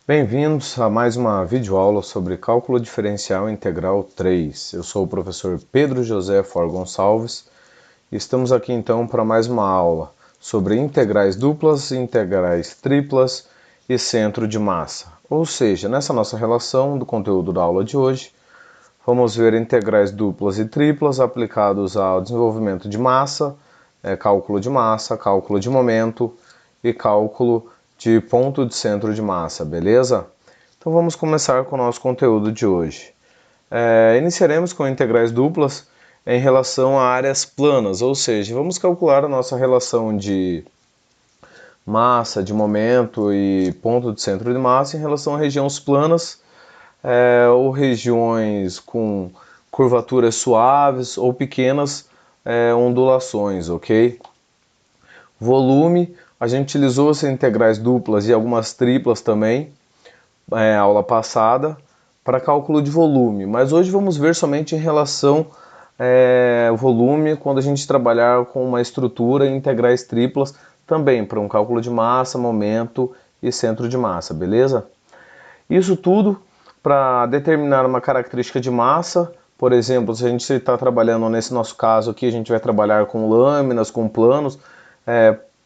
Bem-vindos a mais uma videoaula sobre Cálculo Diferencial Integral 3. Eu sou o professor Pedro José For Gonçalves e estamos aqui então para mais uma aula sobre integrais duplas, integrais triplas e centro de massa. Ou seja, nessa nossa relação do conteúdo da aula de hoje, vamos ver integrais duplas e triplas aplicados ao desenvolvimento de massa, cálculo de massa, cálculo de momento e cálculo de ponto de centro de massa, beleza? Então vamos começar com o nosso conteúdo de hoje. Iniciaremos com integrais duplas em relação a áreas planas, ou seja, vamos calcular a nossa relação de massa, de momento e ponto de centro de massa em relação a regiões planas ou regiões com curvaturas suaves ou pequenas ondulações, ok? Volume, a gente utilizou essas integrais duplas e algumas triplas também, aula passada, para cálculo de volume, mas hoje vamos ver somente em relação volume, quando a gente trabalhar com uma estrutura em integrais triplas, também para um cálculo de massa, momento e centro de massa, beleza? Isso tudo para determinar uma característica de massa. Por exemplo, se a gente está trabalhando, nesse nosso caso aqui, a gente vai trabalhar com lâminas, com planos,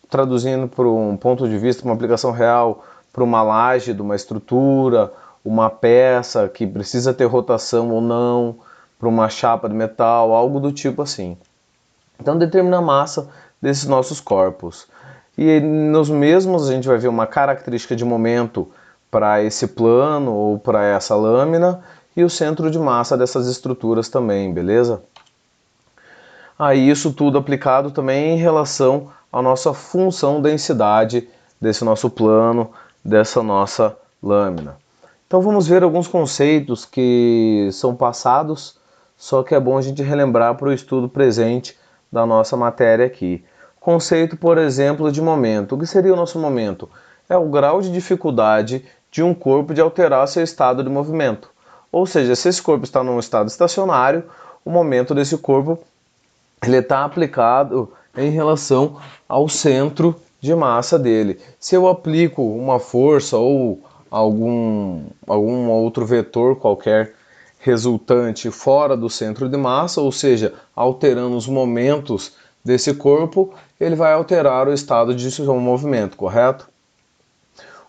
traduzindo para um ponto de vista, uma aplicação real, para uma laje de uma estrutura, uma peça que precisa ter rotação ou não, para uma chapa de metal, algo do tipo assim. Então determina a massa desses nossos corpos. E nos mesmos a gente vai ver uma característica de momento para esse plano ou para essa lâmina e o centro de massa dessas estruturas também, beleza? Aí isso tudo aplicado também em relação à nossa função densidade desse nosso plano, dessa nossa lâmina. Então vamos ver alguns conceitos que são passados, só que é bom a gente relembrar para o estudo presente da nossa matéria aqui. Conceito, por exemplo, de momento. O que seria o nosso momento? É o grau de dificuldade de um corpo de alterar seu estado de movimento. Ou seja, se esse corpo está num estado estacionário, o momento desse corpo ele está aplicado em relação ao centro de massa dele. Se eu aplico uma força ou algum outro vetor qualquer resultante fora do centro de massa, ou seja, alterando os momentos desse corpo, ele vai alterar o estado de seu movimento, correto?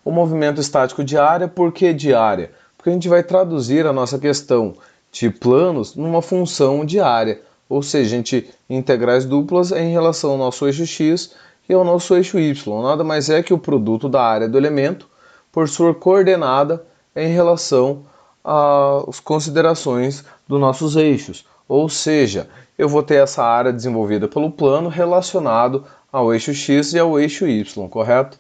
O movimento estático de área, por que de área? Porque a gente vai traduzir a nossa questão de planos numa função de área, ou seja, a gente integrais duplas em relação ao nosso eixo x e ao nosso eixo y. Nada mais é que o produto da área do elemento por sua coordenada em relação às considerações dos nossos eixos. Ou seja, eu vou ter essa área desenvolvida pelo plano relacionado ao eixo x e ao eixo y, correto?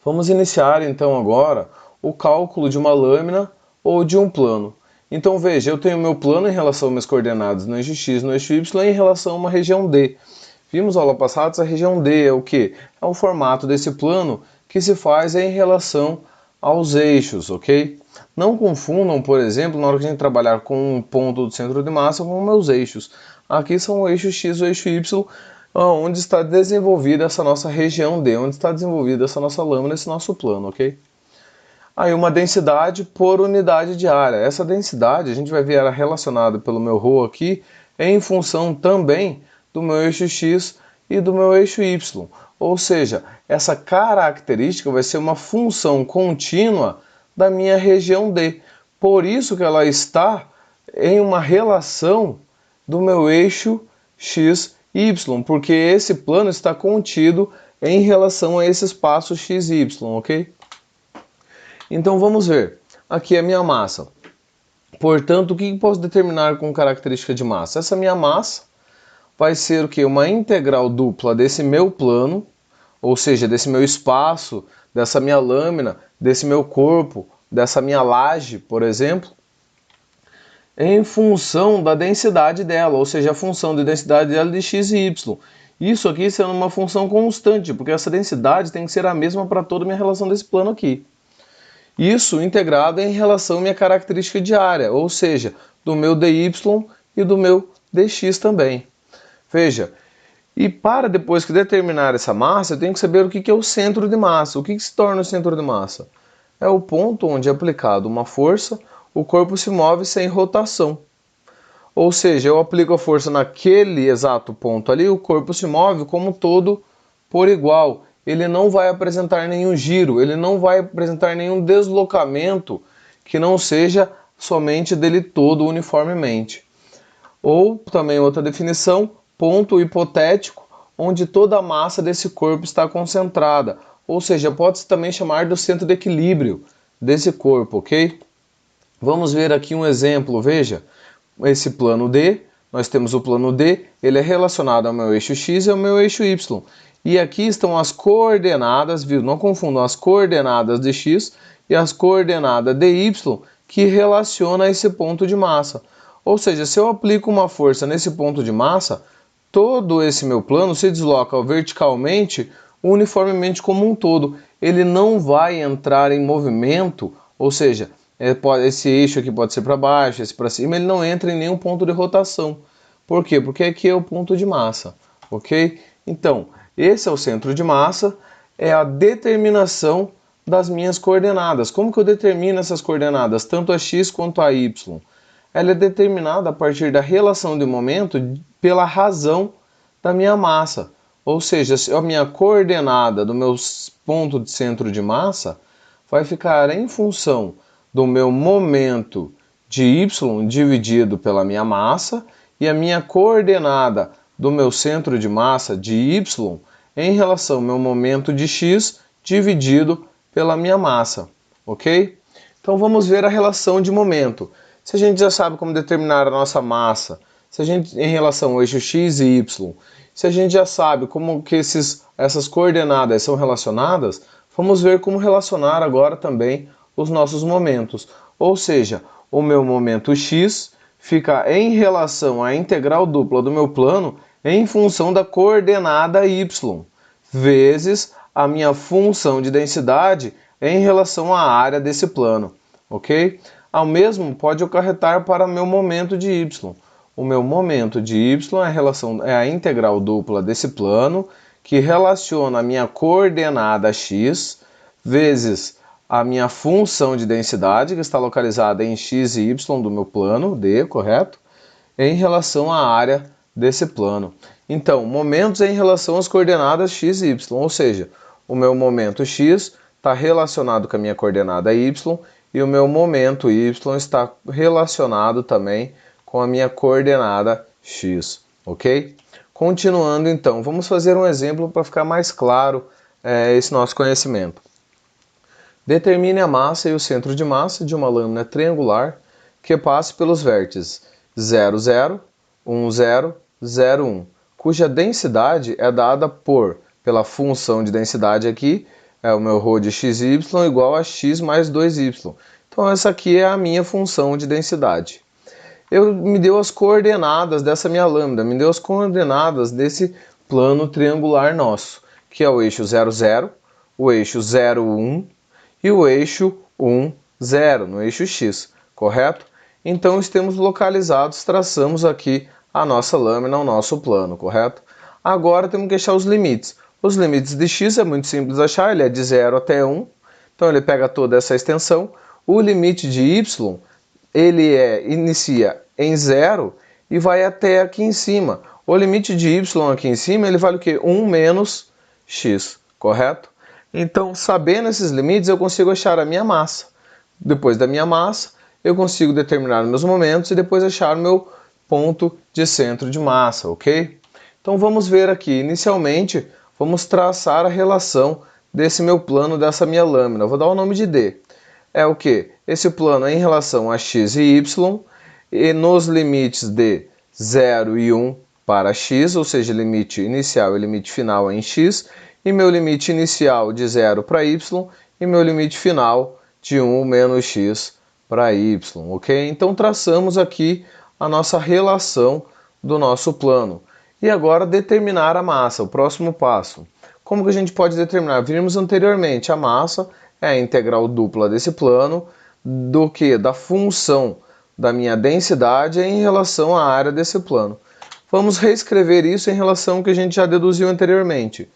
Vamos iniciar então agora o cálculo de uma lâmina ou de um plano. Então veja, eu tenho meu plano em relação às minhas coordenadas no eixo x, no eixo y em relação a uma região D. Vimos na aula passada, essa região D é o que? É o formato desse plano que se faz em relação aos eixos, ok? Não confundam, por exemplo, na hora que a gente trabalhar com um ponto do centro de massa com meus eixos. Aqui são o eixo x e o eixo y, onde está desenvolvida essa nossa região D, onde está desenvolvida essa nossa lâmina, esse nosso plano, ok? Aí uma densidade por unidade de área. Essa densidade a gente vai ver ela relacionada pelo meu ρ aqui em função também do meu eixo x e do meu eixo y. Ou seja, essa característica vai ser uma função contínua da minha região D. Por isso que ela está em uma relação do meu eixo x e y, porque esse plano está contido em relação a esse espaço x e y, ok? Então vamos ver, aqui é a minha massa. Portanto, o que posso determinar com característica de massa? Essa minha massa vai ser o que? Uma integral dupla desse meu plano, ou seja, desse meu espaço, dessa minha lâmina, desse meu corpo, dessa minha laje, por exemplo, em função da densidade dela, ou seja, a função de densidade dela de x e y. Isso aqui sendo uma função constante, porque essa densidade tem que ser a mesma para toda a minha relação desse plano aqui. Isso integrado em relação à minha característica de área, ou seja, do meu dy e do meu dx também. Veja, e para depois que determinar essa massa, eu tenho que saber o que é o centro de massa. O que se torna o centro de massa? é o ponto onde, aplicado uma força, o corpo se move sem rotação. Ou seja, eu aplico a força naquele exato ponto ali, o corpo se move como um todo por igual. Ele não vai apresentar nenhum giro, ele não vai apresentar nenhum deslocamento que não seja somente dele todo uniformemente. Ou também outra definição, ponto hipotético, onde toda a massa desse corpo está concentrada. Ou seja, pode-se também chamar do centro de equilíbrio desse corpo, ok? Vamos ver aqui um exemplo, veja, esse plano D, nós temos o plano D, ele é relacionado ao meu eixo X e ao meu eixo Y. E aqui estão as coordenadas, viu? Não confundam as coordenadas de X e as coordenadas de Y que relacionam esse ponto de massa. Ou seja, se eu aplico uma força nesse ponto de massa, todo esse meu plano se desloca verticalmente, uniformemente como um todo. Ele não vai entrar em movimento, ou seja, esse eixo aqui pode ser para baixo, esse para cima, ele não entra em nenhum ponto de rotação. Por quê? Porque aqui é o ponto de massa, ok? Então, esse é o centro de massa, é a determinação das minhas coordenadas. Como que eu determino essas coordenadas, tanto a x quanto a y? Ela é determinada a partir da relação de momento pela razão da minha massa. Ou seja, a minha coordenada do meu ponto de centro de massa vai ficar em função do meu momento de y dividido pela minha massa e a minha coordenada do meu centro de massa de y em relação ao meu momento de x dividido pela minha massa, ok? Então vamos ver a relação de momento. Se a gente já sabe como determinar a nossa massa, se a gente em relação ao eixo x e y, se a gente já sabe como que essas coordenadas são relacionadas, vamos ver como relacionar agora também os nossos momentos. Ou seja, o meu momento x fica em relação à integral dupla do meu plano em função da coordenada y, vezes a minha função de densidade em relação à área desse plano, ok? Ao mesmo pode acarretar para meu momento de y. O meu momento de y é a integral dupla desse plano, que relaciona a minha coordenada x vezes a minha função de densidade, que está localizada em x e y do meu plano, D, correto? Em relação à área desse plano. Então, momentos em relação às coordenadas x e y, ou seja, o meu momento x está relacionado com a minha coordenada y e o meu momento y está relacionado também com a minha coordenada x, ok? Continuando então, vamos fazer um exemplo para ficar mais claro esse nosso conhecimento. Determine a massa e o centro de massa de uma lâmina triangular que passe pelos vértices 0, 0, 1, 0, 0, 1, cuja densidade é dada pela função de densidade aqui, é o meu ρ de xy igual a x mais 2y. Então essa aqui é a minha função de densidade. Me deu as coordenadas dessa minha lâmina, me deu as coordenadas desse plano triangular nosso, que é o eixo 0, 0, o eixo 0, 1 e o eixo 1, 0, no eixo x, correto? Então estamos localizados, traçamos aqui a nossa lâmina, o nosso plano, correto? Agora temos que achar os limites. Os limites de x é muito simples de achar, ele é de 0 até 1, então ele pega toda essa extensão. O limite de y, ele inicia em 0 e vai até aqui em cima. O limite de y aqui em cima, ele vale o quê? 1 menos x, correto? Então, sabendo esses limites, eu consigo achar a minha massa. Depois da minha massa, eu consigo determinar meus momentos e depois achar o meu ponto de centro de massa, ok? Então, vamos ver aqui. Inicialmente, vamos traçar a relação desse meu plano, dessa minha lâmina. Eu vou dar o nome de D. É o que? Esse plano é em relação a x e y, e nos limites de 0 e 1 para x, ou seja, limite inicial e limite final em x, e meu limite inicial de 0 para y, e meu limite final de 1 menos x para y, ok? Então traçamos aqui a nossa relação do nosso plano. E agora determinar a massa, o próximo passo. Como que a gente pode determinar? Vimos anteriormente, a massa é a integral dupla desse plano do que? Da função da minha densidade em relação à área desse plano. Vamos reescrever isso em relação ao que a gente já deduziu anteriormente.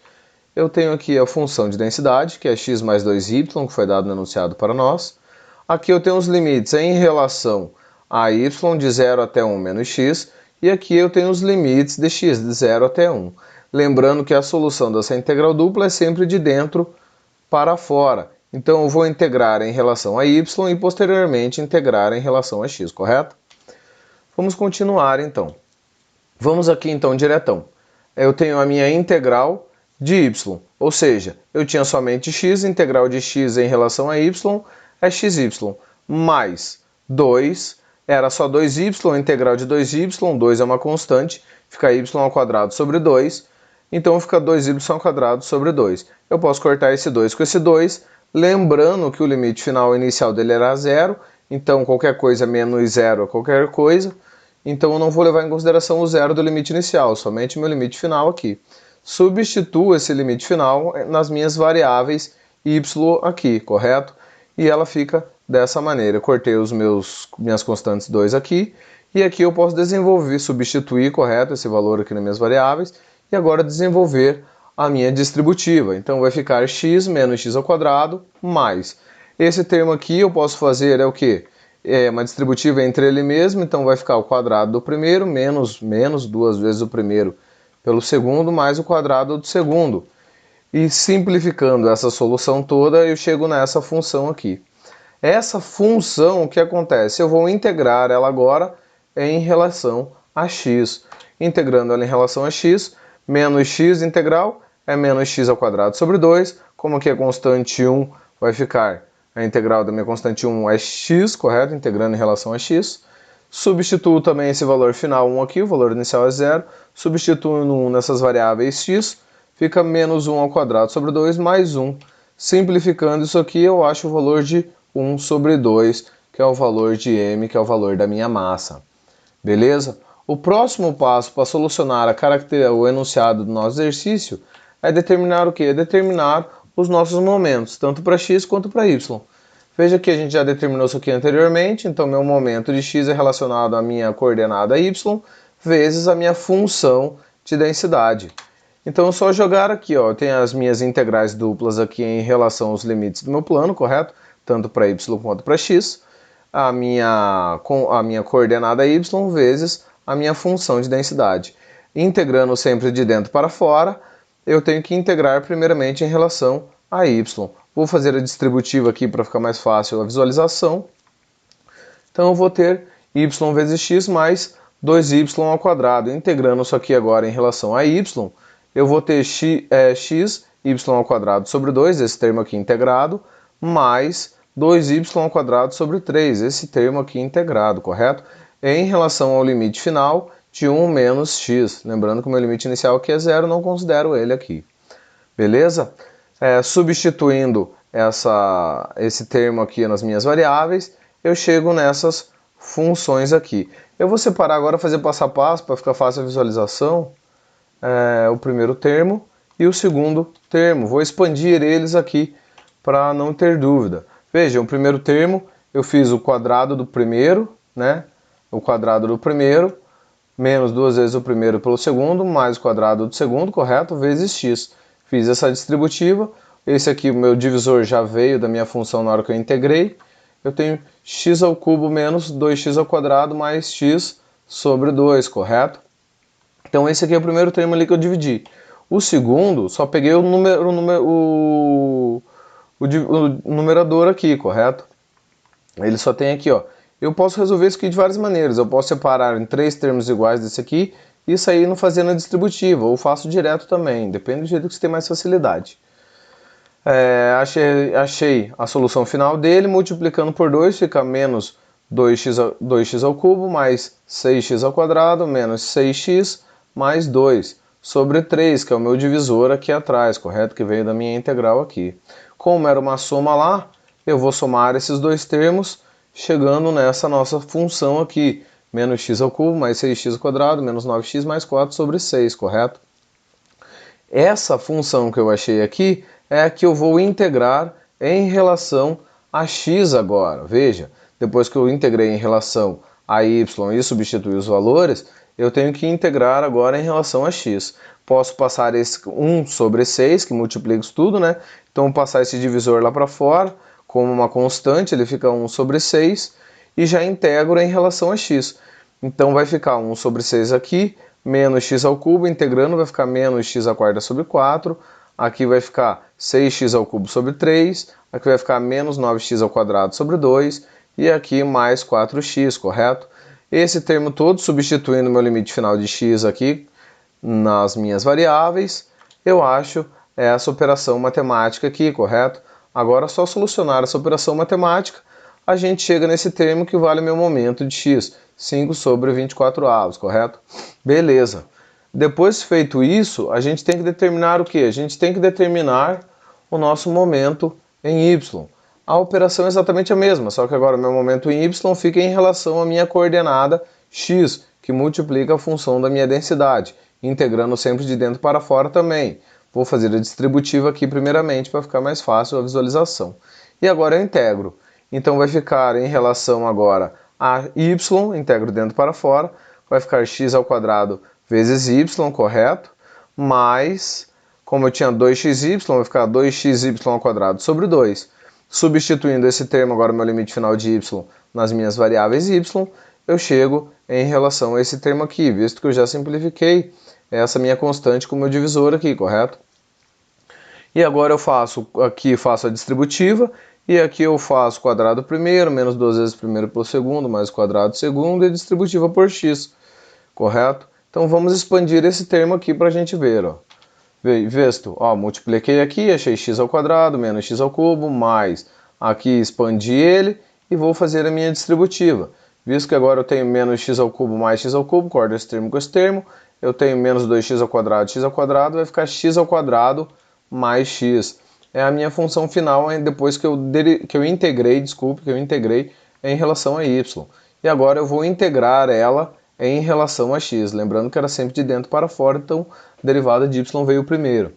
eu tenho aqui a função de densidade, que é x mais 2y, que foi dado no enunciado para nós. Aqui eu tenho os limites em relação a y de 0 até 1 menos x, e aqui eu tenho os limites de x de 0 até 1. Lembrando que a solução dessa integral dupla é sempre de dentro para fora. Então eu vou integrar em relação a y e posteriormente integrar em relação a x, correto? Vamos continuar então. Vamos aqui então diretão. Eu tenho a minha integral de y, ou seja, eu tinha somente x, integral de x em relação a y é xy, mais 2, era só 2y, integral de 2y, 2 é uma constante, fica y ao quadrado sobre 2, então fica 2y ao quadrado sobre 2. Eu posso cortar esse 2 com esse 2, lembrando que o limite final inicial dele era 0, então qualquer coisa menos 0 é qualquer coisa, então eu não vou levar em consideração o zero do limite inicial, somente o meu limite final aqui. Substituo esse limite final nas minhas variáveis y aqui, correto? E ela fica dessa maneira. Eu cortei minhas constantes 2 aqui, e aqui eu posso desenvolver, substituir, correto, esse valor aqui nas minhas variáveis, e agora desenvolver a minha distributiva. Então vai ficar x menos x ao quadrado mais. Esse termo aqui eu posso fazer é o quê? É uma distributiva entre ele mesmo, então vai ficar o quadrado do primeiro menos duas vezes o primeiro pelo segundo mais o quadrado do segundo. E simplificando essa solução toda, eu chego nessa função aqui. Essa função, o que acontece? Eu vou integrar ela agora em relação a x. Integrando ela em relação a x, menos x integral é menos x ao quadrado sobre 2. Como aqui é constante 1, vai ficar a integral da minha constante 1 é x, correto? Integrando em relação a x. Substituo também esse valor final 1 aqui, o valor inicial é 0. Substituindo 1 nessas variáveis x, fica menos 1 ao quadrado sobre 2 mais 1. Simplificando isso aqui, eu acho o valor de 1 sobre 2, que é o valor de m, que é o valor da minha massa. Beleza? O próximo passo para solucionar o enunciado do nosso exercício é determinar o quê? É determinar os nossos momentos, tanto para x quanto para y. Veja que a gente já determinou isso aqui anteriormente, então meu momento de x é relacionado à minha coordenada y, vezes a minha função de densidade. Então é só jogar aqui, ó, eu tenho as minhas integrais duplas aqui em relação aos limites do meu plano, correto? Tanto para y quanto para x. A minha coordenada y vezes a minha função de densidade. Integrando sempre de dentro para fora, eu tenho que integrar primeiramente em relação a y. Vou fazer a distributiva aqui para ficar mais fácil a visualização. Então eu vou ter y vezes x mais 2y ao quadrado. Integrando isso aqui agora em relação a y, eu vou ter x y ao quadrado sobre 2, esse termo aqui integrado, mais 2y ao quadrado sobre 3, esse termo aqui integrado, correto? Em relação ao limite final de 1 menos x. Lembrando que o meu limite inicial aqui é 0, não considero ele aqui. Beleza? Substituindo esse termo aqui nas minhas variáveis, eu chego nessas funções aqui. Eu vou separar agora, fazer passo a passo, para ficar fácil a visualização, o primeiro termo e o segundo termo. Vou expandir eles aqui para não ter dúvida. Veja, o primeiro termo, eu fiz o quadrado do primeiro, né? O quadrado do primeiro, menos duas vezes o primeiro pelo segundo, mais o quadrado do segundo, correto? Vezes x. Fiz essa distributiva. Esse aqui, o meu divisor já veio da minha função na hora que eu integrei. Eu tenho x ao cubo menos 2x ao quadrado mais x sobre 2, correto? Então esse aqui é o primeiro termo ali que eu dividi. O segundo, só peguei o numerador aqui, correto? Ele só tem aqui, ó. Eu posso resolver isso aqui de várias maneiras. Eu posso separar em 3 termos iguais desse aqui e sair não fazendo a distributiva, ou faço direto também, depende do jeito que você tem mais facilidade. Achei a solução final dele, multiplicando por 2 fica menos 2x ao cubo mais 6x ao quadrado menos 6x mais 2 sobre 3, que é o meu divisor aqui atrás, correto? Que veio da minha integral aqui. Como era uma soma lá, eu vou somar esses dois termos, chegando nessa nossa função aqui, menos x ao cubo mais 6x ao quadrado menos 9x mais 4 sobre 6, correto? Essa função que eu achei aqui é a que eu vou integrar em relação a x agora. Veja, depois que eu integrei em relação a y e substituí os valores, eu tenho que integrar agora em relação a x. Posso passar esse 1 sobre 6, que multiplica isso tudo, né? Então, vou passar esse divisor lá para fora, como uma constante, ele fica 1 sobre 6, e já integro em relação a x. Então, vai ficar 1 sobre 6 aqui, menos x ao cubo, integrando vai ficar menos x à quarta sobre 4, aqui vai ficar 6x ao cubo sobre 3, aqui vai ficar menos 9x ao quadrado sobre 2, e aqui mais 4x, correto? Esse termo todo, substituindo o meu limite final de x aqui nas minhas variáveis, eu acho essa operação matemática aqui, correto? Agora, só solucionar essa operação matemática, a gente chega nesse termo que vale meu momento de x, 5 sobre 24 avos, correto? Beleza. Depois feito isso, a gente tem que determinar o quê? A gente tem que determinar o nosso momento em y. A operação é exatamente a mesma, só que agora o meu momento em y fica em relação à minha coordenada x, que multiplica a função da minha densidade, integrando sempre de dentro para fora também. Vou fazer a distributiva aqui primeiramente para ficar mais fácil a visualização. E agora eu integro. Então vai ficar em relação agora a y, integro dentro para fora, vai ficar x ao quadrado vezes y, correto? Mais, como eu tinha 2xy, vai ficar 2xy ao quadrado sobre 2. Substituindo esse termo, agora meu limite final de y, nas minhas variáveis y, eu chego em relação a esse termo aqui, visto que eu já simplifiquei essa minha constante com o meu divisor aqui, correto? E agora eu faço a distributiva, e aqui eu faço quadrado primeiro, menos 2 vezes primeiro pelo segundo, mais quadrado segundo, e distributiva por x, correto? Então vamos expandir esse termo aqui para a gente ver, ó. Visto, ó, multipliquei aqui, achei x ao quadrado, menos x ao cubo, mais aqui expandi ele e vou fazer a minha distributiva. Visto que agora eu tenho menos x ao cubo mais x ao cubo, corto esse termo com esse termo, eu tenho menos 2x ao quadrado, vai ficar x ao quadrado mais x. É a minha função final depois que eu integrei em relação a y. E agora eu vou integrar ela em relação a x, lembrando que era sempre de dentro para fora, então a derivada de y veio primeiro.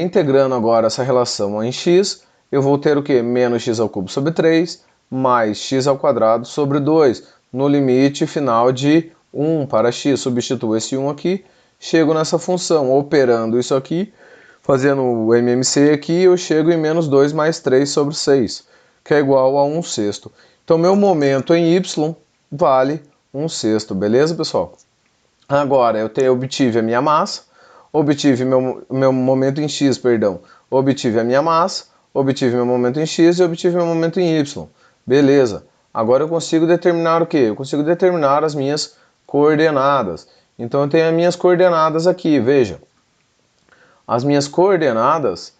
Integrando agora essa relação em x, eu vou ter o que? Menos x ao cubo sobre 3, mais x ao quadrado sobre 2, no limite final de 1 para x. Substituo esse 1 aqui, chego nessa função, operando isso aqui, fazendo o MMC aqui, eu chego em menos 2 mais 3 sobre 6, que é igual a 1 sexto. Então, meu momento em y vale 1 sexto, beleza, pessoal? Agora, eu obtive a minha massa, obtive meu momento em x, perdão, obtive a minha massa, obtive meu momento em x e obtive meu momento em y. Beleza. Agora eu consigo determinar o quê? Eu consigo determinar as minhas coordenadas. Então, eu tenho as minhas coordenadas aqui, veja. As minhas coordenadas,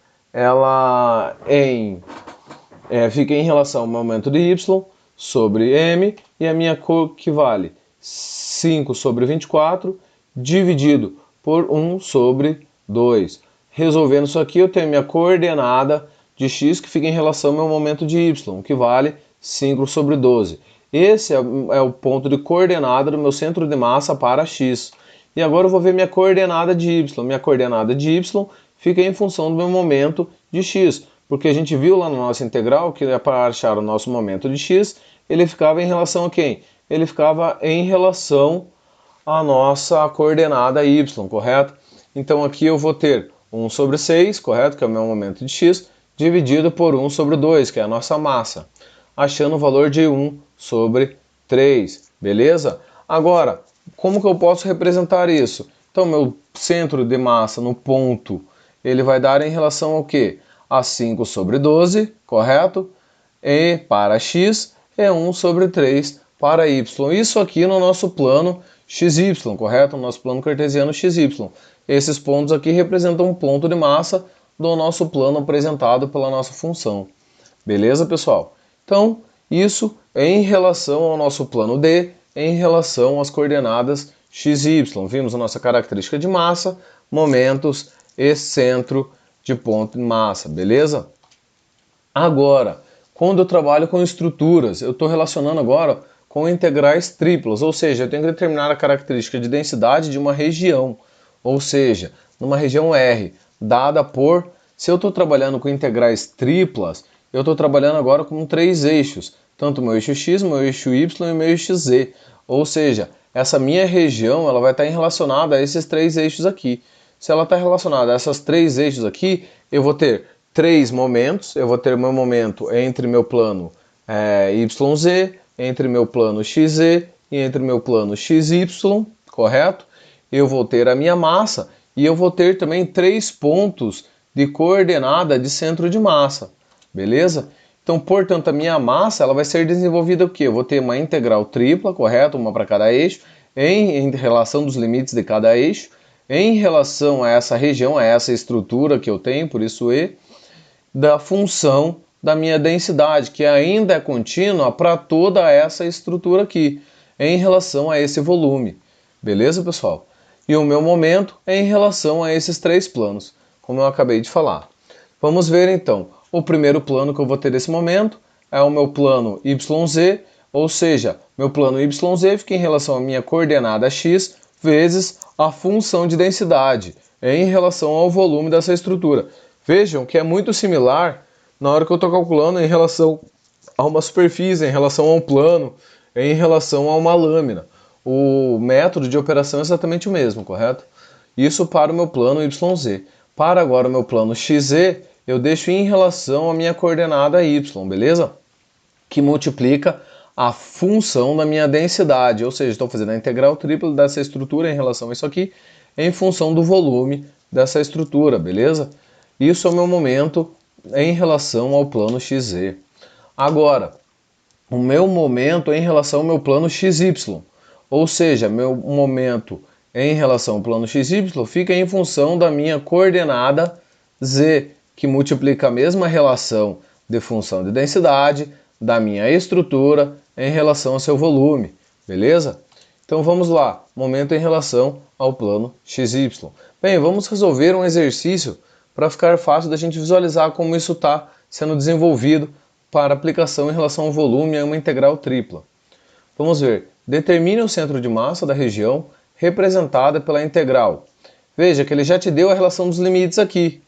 fica em relação ao momento de y sobre m, e a minha que vale 5 sobre 24 dividido por 1 sobre 2. Resolvendo isso aqui, eu tenho a minha coordenada de x que fica em relação ao meu momento de y, que vale 5 sobre 12. Esse é o ponto de coordenada do meu centro de massa para x. E agora eu vou ver minha coordenada de y. Minha coordenada de y fica em função do meu momento de x, porque a gente viu lá na nossa integral que para achar o nosso momento de x, ele ficava em relação a quem? Ele ficava em relação à nossa coordenada y, correto? Então aqui eu vou ter 1 sobre 6, correto? Que é o meu momento de x, dividido por 1 sobre 2, que é a nossa massa, achando o valor de 1 sobre 3, beleza? Agora, como que eu posso representar isso? Então, meu centro de massa no ponto, ele vai dar em relação ao quê? A 5 sobre 12, correto? E para x é 1 sobre 3 para y. Isso aqui no nosso plano xy, correto? No nosso plano cartesiano xy. Esses pontos aqui representam um ponto de massa do nosso plano apresentado pela nossa função. Beleza, pessoal? Então, isso é em relação ao nosso plano D, em relação às coordenadas x e y. Vimos a nossa característica de massa, momentos e centro de ponto de massa, beleza? Agora, quando eu trabalho com estruturas, eu estou relacionando agora com integrais triplas, ou seja, eu tenho que determinar a característica de densidade de uma região, ou seja, numa região R, dada por... Se eu estou trabalhando com integrais triplas, eu estou trabalhando agora com 3 eixos, tanto o meu eixo x, meu eixo y e meu eixo z. Ou seja, essa minha região ela vai estar relacionada a esses três eixos aqui. Se ela está relacionada a essas três eixos aqui, eu vou ter três momentos. Eu vou ter meu momento entre meu plano YZ, entre meu plano XZ e entre meu plano XY, correto? Eu vou ter a minha massa e eu vou ter também três pontos de coordenada de centro de massa, beleza? Então, portanto, a minha massa ela vai ser desenvolvida o quê? Eu vou ter uma integral tripla, correto? Uma para cada eixo, em relação dos limites de cada eixo, em relação a essa região, a essa estrutura que eu tenho, por isso E, da função da minha densidade, que ainda é contínua para toda essa estrutura aqui, em relação a esse volume. Beleza, pessoal? E o meu momento é em relação a esses três planos, como eu acabei de falar. Vamos ver então. O primeiro plano que eu vou ter nesse momento é o meu plano YZ, ou seja, meu plano YZ fica em relação à minha coordenada x vezes a função de densidade em relação ao volume dessa estrutura. Vejam que é muito similar na hora que eu estou calculando em relação a uma superfície, em relação a um plano, em relação a uma lâmina. O método de operação é exatamente o mesmo, correto? Isso para o meu plano YZ. Para agora o meu plano XZ, eu deixo em relação à minha coordenada Y, beleza? Que multiplica a função da minha densidade, ou seja, estou fazendo a integral tripla dessa estrutura em relação a isso aqui, em função do volume dessa estrutura, beleza? Isso é o meu momento em relação ao plano XZ. Agora, o meu momento é em relação ao meu plano XY, ou seja, meu momento em relação ao plano XY fica em função da minha coordenada Z, que multiplica a mesma relação de função de densidade da minha estrutura em relação ao seu volume, beleza? Então vamos lá, momento em relação ao plano XY. Bem, vamos resolver um exercício para ficar fácil da gente visualizar como isso está sendo desenvolvido para aplicação em relação ao volume a uma integral tripla. Vamos ver, determine o centro de massa da região representada pela integral. Veja que ele já te deu a relação dos limites aqui.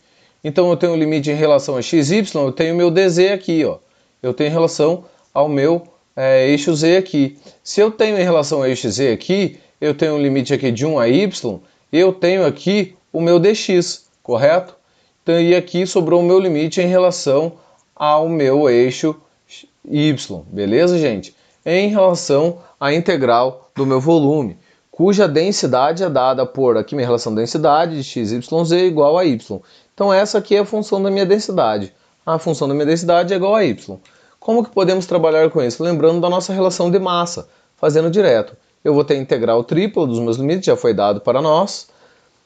Então eu tenho o limite em relação a xy, eu tenho o meu dz aqui, ó. Eu tenho em relação ao meu eixo z aqui. Se eu tenho em relação ao eixo z aqui, eu tenho um limite aqui de 1 a y, eu tenho aqui o meu dx, correto? Então, e aqui sobrou o meu limite em relação ao meu eixo y, beleza, gente? Em relação à integral do meu volume, cuja densidade é dada por, aqui minha relação de densidade de x, y, z igual a y. Então essa aqui é a função da minha densidade. A função da minha densidade é igual a y. Como que podemos trabalhar com isso? Lembrando da nossa relação de massa, fazendo direto. Eu vou ter a integral tripla dos meus limites, já foi dado para nós.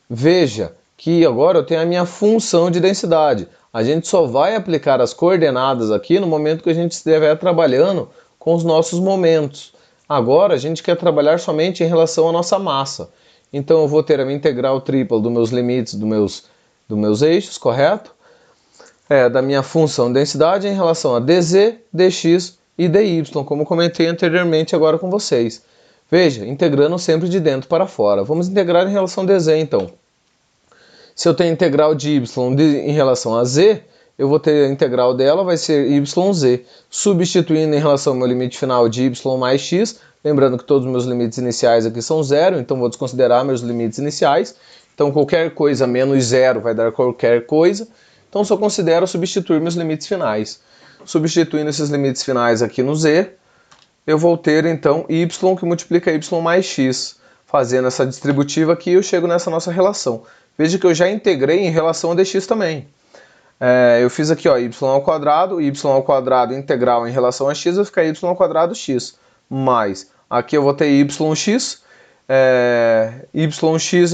Veja que agora eu tenho a minha função de densidade. A gente só vai aplicar as coordenadas aqui no momento que a gente estiver trabalhando com os nossos momentos. Agora a gente quer trabalhar somente em relação à nossa massa. Então eu vou ter a minha integral tripla dos meus limites dos meus eixos, correto? Da minha função de densidade em relação a dz, dx e dy, como comentei anteriormente agora com vocês. Veja, integrando sempre de dentro para fora. Vamos integrar em relação a dz então. Se eu tenho integral de y em relação a z, eu vou ter a integral dela, vai ser yz, substituindo em relação ao meu limite final de y mais x, lembrando que todos os meus limites iniciais aqui são zero, então vou desconsiderar meus limites iniciais, então qualquer coisa menos zero vai dar qualquer coisa, então só considero substituir meus limites finais. Substituindo esses limites finais aqui no z, eu vou ter então y que multiplica y mais x. Fazendo essa distributiva aqui, eu chego nessa nossa relação. Veja que eu já integrei em relação a dx também. Eu fiz aqui ó, y ao quadrado integral em relação a x vai ficar y ao quadrado x. Mais, aqui eu vou ter yx, yx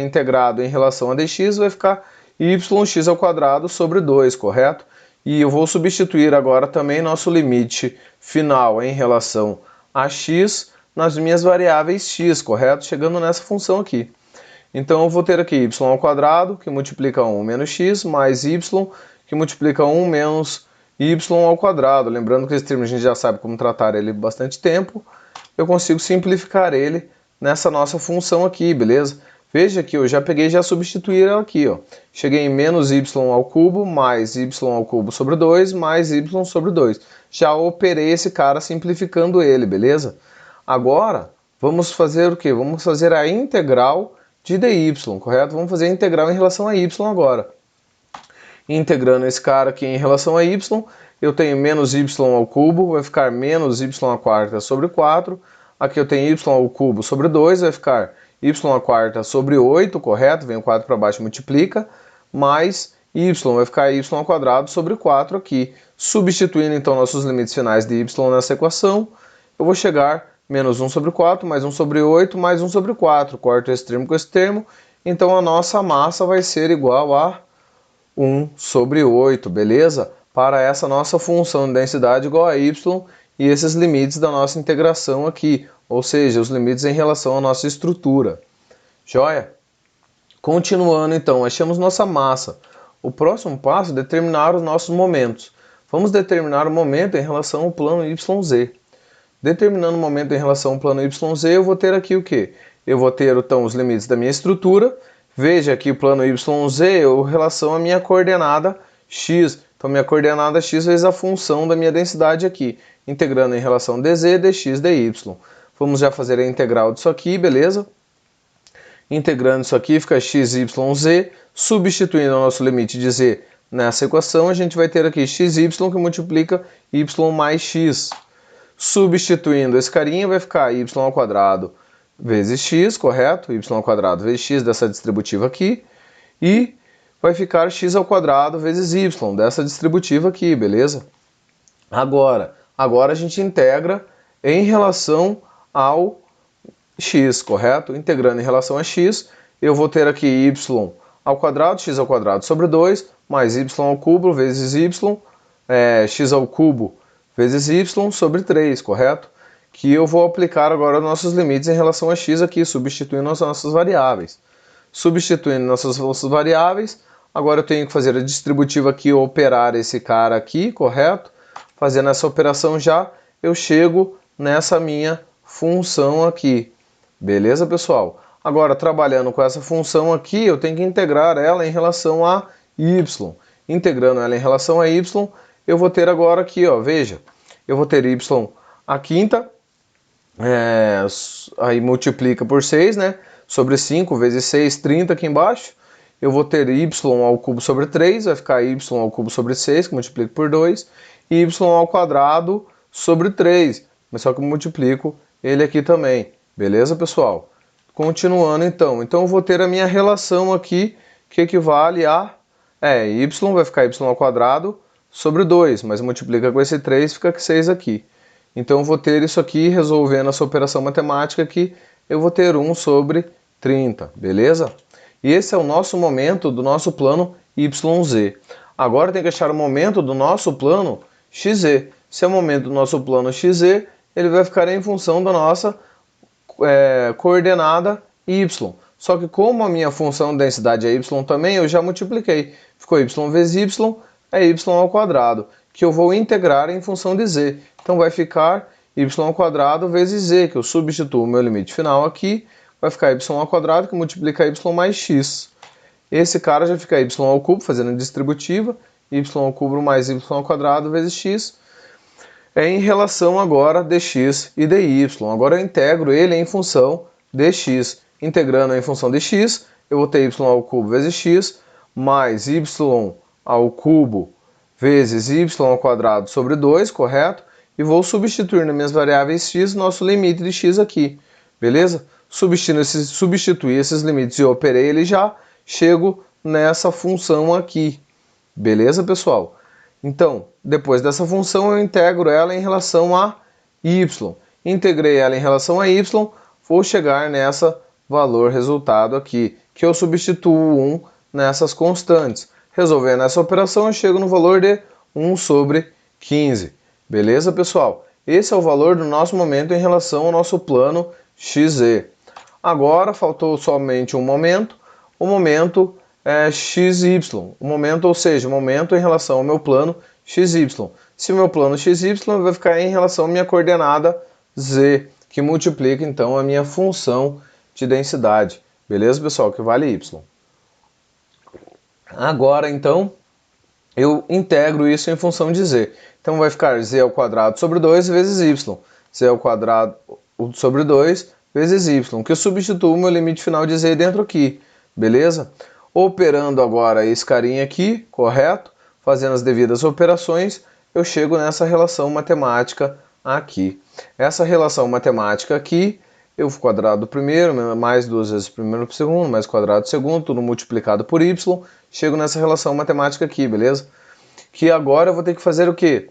integrado em relação a dx vai ficar yx ao quadrado sobre 2, correto? E eu vou substituir agora também nosso limite final em relação a x nas minhas variáveis x, correto? Chegando nessa função aqui. Então eu vou ter aqui y ao quadrado, que multiplica 1 menos x, mais y, que multiplica 1 menos y ao quadrado. Lembrando que esse termo a gente já sabe como tratar ele há bastante tempo. Eu consigo simplificar ele nessa nossa função aqui, beleza? Veja que eu já peguei e já substituí ela aqui, ó. Cheguei em menos y ao cubo, mais y ao cubo sobre 2, mais y sobre 2. Já operei esse cara simplificando ele, beleza? Agora, vamos fazer o quê? Vamos fazer a integral de dy, correto? Vamos fazer a integral em relação a y agora. Integrando esse cara aqui em relação a y, eu tenho menos y ao cubo, vai ficar menos y à quarta sobre 4. Aqui eu tenho y ao cubo sobre 2, vai ficar y à quarta sobre 8, correto? Vem o 4 para baixo e multiplica, mais y vai ficar y ao quadrado sobre 4 aqui. Substituindo então nossos limites finais de y nessa equação, eu vou chegar menos 1 sobre 4, mais 1 sobre 8, mais 1 sobre 4. Corto esse termo com esse termo, então a nossa massa vai ser igual a 1 sobre 8, beleza? Para essa nossa função de densidade igual a y e esses limites da nossa integração aqui, ou seja, os limites em relação à nossa estrutura. Joia? Continuando então, achamos nossa massa. O próximo passo é determinar os nossos momentos. Vamos determinar o momento em relação ao plano YZ. Determinando o momento em relação ao plano YZ, eu vou ter aqui o quê? Eu vou ter então os limites da minha estrutura. Veja aqui o plano YZ em relação à minha coordenada x. Então, minha coordenada x vezes a função da minha densidade aqui. Integrando em relação a dz, dx, dy. Vamos já fazer a integral disso aqui, beleza? Integrando isso aqui, fica xyz. Substituindo o nosso limite de z nessa equação, a gente vai ter aqui xy que multiplica y mais x. Substituindo esse carinha, vai ficar y ao quadrado vezes x, correto? Y ao quadrado vezes x dessa distributiva aqui. E vai ficar x ao quadrado vezes y dessa distributiva aqui, beleza? Agora a gente integra em relação ao x, correto? Integrando em relação a x, eu vou ter aqui y ao quadrado, x ao quadrado sobre 2, mais y ao cubo vezes y, x ao cubo vezes y sobre 3, correto? Que eu vou aplicar agora nossos limites em relação a x aqui, substituindo as nossas variáveis. Substituindo nossas variáveis, agora eu tenho que fazer a distributiva aqui, operar esse cara aqui, correto? Fazendo essa operação já, eu chego nessa minha função aqui. Beleza, pessoal? Agora, trabalhando com essa função aqui, eu tenho que integrar ela em relação a y. Integrando ela em relação a y, eu vou ter agora aqui, ó, veja, eu vou ter y a quinta, aí multiplica por 6, né? Sobre 5 vezes 6, 30 aqui embaixo. Eu vou ter y ao cubo sobre 3, vai ficar y ao cubo sobre 6, que multiplico por 2, e y ao quadrado sobre 3, mas só que eu multiplico ele aqui também. Beleza, pessoal? Continuando então, eu vou ter a minha relação aqui, que equivale a y vai ficar y ao quadrado sobre 2, mas multiplica com esse 3, fica 6 aqui. Então eu vou ter isso aqui, resolvendo essa operação matemática aqui, eu vou ter 1 sobre 30, beleza? E esse é o nosso momento do nosso plano YZ. Agora tem que achar o momento do nosso plano XZ. Se é o momento do nosso plano XZ, ele vai ficar em função da nossa coordenada Y. Só que como a minha função de densidade é Y também, eu já multipliquei. Ficou Y vezes Y, é Y ao quadrado, que eu vou integrar em função de Z. Então vai ficar Y ao quadrado vezes Z, que eu substituo o meu limite final aqui, vai ficar Y ao quadrado, que multiplica Y mais X. Esse cara já fica Y ao cubo, fazendo a distributiva, Y ao cubo mais Y ao quadrado vezes X, em relação agora dx e dy. Agora eu integro ele em função dx. Integrando em função de x, eu vou ter y ao cubo vezes x, mais y ao cubo vezes y ao quadrado sobre 2, correto? E vou substituir nas minhas variáveis x nosso limite de x aqui, beleza? Substituir esses limites e operei ele já, chego nessa função aqui, beleza, pessoal? Então, depois dessa função, eu integro ela em relação a y. Integrei ela em relação a y, vou chegar nessa valor resultado aqui, que eu substituo 1 nessas constantes. Resolvendo essa operação, eu chego no valor de 1 sobre 15. Beleza, pessoal? Esse é o valor do nosso momento em relação ao nosso plano XZ. Agora, faltou somente um momento. O momento XY, o momento, ou seja, o momento em relação ao meu plano XY. Se o meu plano XY vai ficar em relação à minha coordenada Z, que multiplica então a minha função de densidade. Beleza, pessoal? Que vale Y. Agora, então, eu integro isso em função de Z. Então vai ficar Z ao quadrado sobre 2 vezes Y. Z ao quadrado sobre 2 vezes y, que eu substituo o meu limite final de z dentro aqui, beleza? Operando agora esse carinha aqui, correto? Fazendo as devidas operações, eu chego nessa relação matemática aqui. Essa relação matemática aqui, eu quadrado do primeiro, mais 2 vezes o primeiro por segundo, mais quadrado do segundo, tudo multiplicado por y, chego nessa relação matemática aqui, beleza? Que agora eu vou ter que fazer o quê?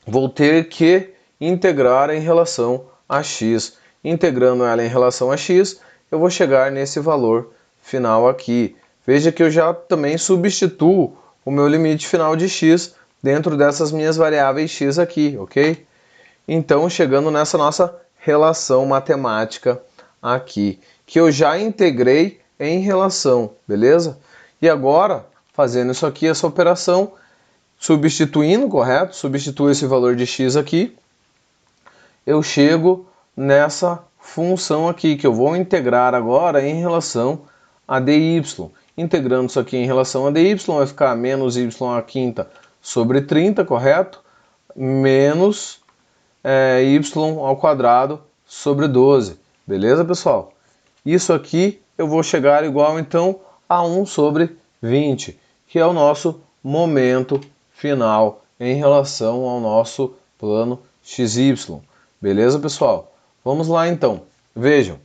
Vou ter que integrar em relação a x. Integrando ela em relação a x, eu vou chegar nesse valor final aqui. Veja que eu já também substituo o meu limite final de x dentro dessas minhas variáveis x aqui, ok? Então, chegando nessa nossa relação matemática aqui, que eu já integrei em relação, beleza? E agora, fazendo isso aqui, essa operação, substituindo, correto? Substituo esse valor de x aqui, eu chego nessa função aqui, que eu vou integrar agora em relação a dy. Integrando isso aqui em relação a dy, vai ficar menos y à quinta sobre 30, correto? Menos y ao quadrado sobre 12. Beleza, pessoal? Isso aqui eu vou chegar igual, então, a 1 sobre 20, que é o nosso momento final em relação ao nosso plano XY. Beleza, pessoal? Vamos lá, então. Vejam,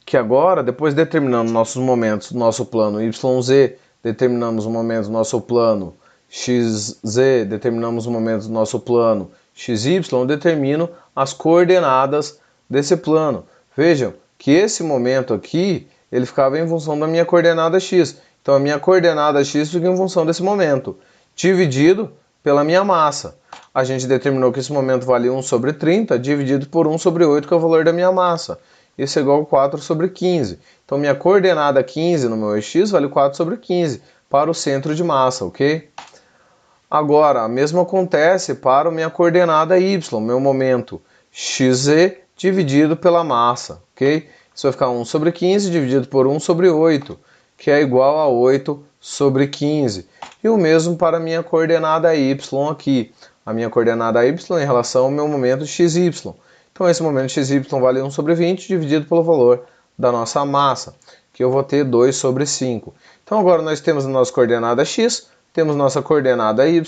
que agora, depois determinando nossos momentos do nosso plano YZ, determinamos o momento do nosso plano XZ, determinamos o momento do nosso plano XY, determino as coordenadas desse plano. Vejam que esse momento aqui, ele ficava em função da minha coordenada x. Então a minha coordenada x fica em função desse momento, dividido pela minha massa. A gente determinou que esse momento vale 1 sobre 30, dividido por 1 sobre 8, que é o valor da minha massa. Isso é igual a 4 sobre 15. Então minha coordenada 15 no meu x vale 4 sobre 15, para o centro de massa, ok? Agora, a mesma acontece para a minha coordenada y, meu momento xz dividido pela massa, ok? Isso vai ficar 1 sobre 15 dividido por 1 sobre 8, que é igual a 8 sobre 15. E o mesmo para a minha coordenada y aqui. A minha coordenada y em relação ao meu momento xy. Então esse momento xy vale 1 sobre 20 dividido pelo valor da nossa massa, que eu vou ter 2 sobre 5. Então agora nós temos a nossa coordenada x, temos nossa coordenada y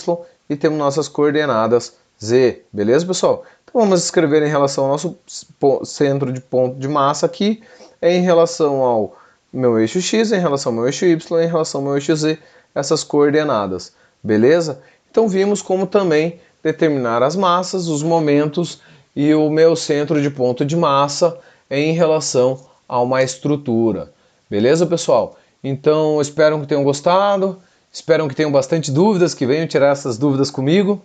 e temos nossas coordenadas z. Beleza, pessoal? Então vamos escrever em relação ao nosso centro de ponto de massa aqui, em relação ao meu eixo x, em relação ao meu eixo y, em relação ao meu eixo z, essas coordenadas. Beleza? Então vimos como também determinar as massas, os momentos e o meu centro de ponto de massa em relação a uma estrutura. Beleza, pessoal? Então espero que tenham gostado. Espero que tenham bastante dúvidas, que venham tirar essas dúvidas comigo.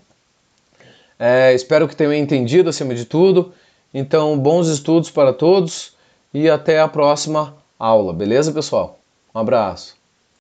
Espero que tenham entendido acima de tudo. Então, bons estudos para todos e até a próxima aula. Beleza, pessoal? Um abraço.